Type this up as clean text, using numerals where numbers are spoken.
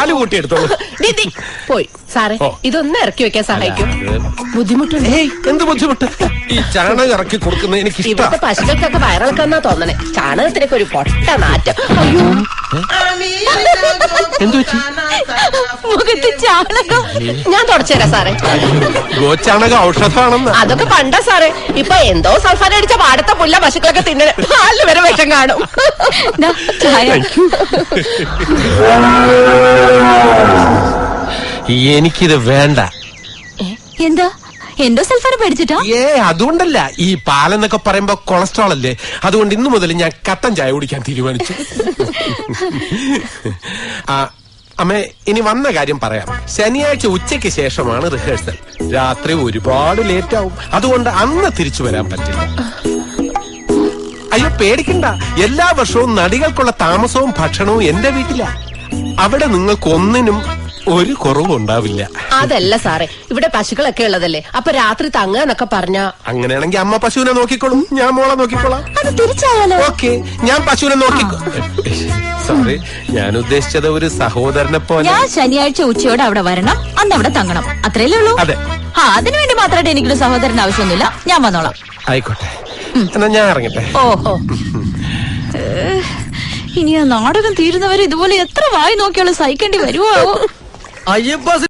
പാല് കൂട്ടിയെടുത്തോളൂ. പോയി സാറേ, ഇതൊന്ന് ഇറക്കി വെക്കാൻ സഹായിക്കും. ബുദ്ധിമുട്ടുണ്ട്. എന്ത് ബുദ്ധിമുട്ട്? ഈ ചാണകം ഇറക്കി കൊടുക്കുന്നത് എനിക്ക് ഇവിടുത്തെ പശുക്കൾക്കൊക്കെ വയറിളക്കാന്നാ തോന്നണേ. ചാണകത്തിനൊക്കെ ഒരു പൊട്ട നാറ്റം. അയ്യോ, എന്തു വെച്ചു? മുഖത്ത് ചാണകം. ഞാൻ തുടച്ചുതരാം സാറേ. ഗോചാണകം ഔഷധമാണെന്ന്. അതൊക്കെ പണ്ടാ സാറേ. ഇപ്പൊ എന്തോ സൾഫാൻ അടിച്ച പാടത്തെ പുല്ല പശുക്കളൊക്കെ തിന്നെ പാലിന് വരെ വിഷം കാണും. എനിക്കിത് വേണ്ട. എന്താ എന്തോ സൾഫാന് പേടിച്ചിട്ടോ? അതുകൊണ്ടല്ല. ഈ പാലെന്നൊക്കെ പറയുമ്പോ കൊളസ്ട്രോൾ അല്ലേ, അതുകൊണ്ട് ഇന്നു മുതൽ ഞാൻ കട്ടൻ ചായ കുടിക്കാൻ തീരുമാനിച്ചു. അമ്മേ, ഇനി വന്ന കാര്യം പറയാം. ശനിയാഴ്ച ഉച്ചയ്ക്ക് ശേഷമാണ് റിഹേഴ്സൽ. രാത്രി ഒരുപാട് ലേറ്റ് ആവും. അതുകൊണ്ട് അന്ന് തിരിച്ചു വരാൻ പറ്റില്ല. അയ്യോ പേടിക്കണ്ട, എല്ലാ വർഷവും നടികൾക്കുള്ള താമസവും ഭക്ഷണവും എന്റെ വീട്ടിലാ. അവിടെ നിങ്ങൾക്ക് ഒന്നിനും ഒരു കുറവുണ്ടാവില്ല. അതല്ല സാറേ, ഇവിടെ പശുക്കളൊക്കെ ഉള്ളതല്ലേ, അപ്പൊ രാത്രി തങ്ങാന്നൊക്കെ പറഞ്ഞ. അങ്ങനെയാണെങ്കിൽ അമ്മ പശുവിനെ നോക്കിക്കോളും, ഞാൻ മോളെ നോക്കിക്കോളാം. അത് തിരിച്ചായാലോ? ഓക്കെ, ഞാൻ പശുവിനെ സോറി, ഞാൻ ഉദ്ദേശിച്ചത് ഒരു സഹോദരനെ പോലെ. ഞാൻ ശനിയാഴ്ച ഉച്ചയോടെ അവിടെ വരണം, അന്ന് അവിടെ തങ്ങണം, അത്രയല്ലേ ഉള്ളൂ? അതെ. അതിനുവേണ്ടി മാത്രമായിട്ട് എനിക്കൊരു സഹോദരൻ ആവശ്യമൊന്നുമില്ല, ഞാൻ വന്നോളാം. ആയിക്കോട്ടെ, എന്നാ ഞാൻ ഇറങ്ങട്ടെ. ഓഹോ, ഇനി ആ നാടകം തീരുന്നവരെ ഇതുപോലെ എത്ര വായി നോക്കിയാലും സഹിക്കേണ്ടി വരുവോ? അയ്യപ്പ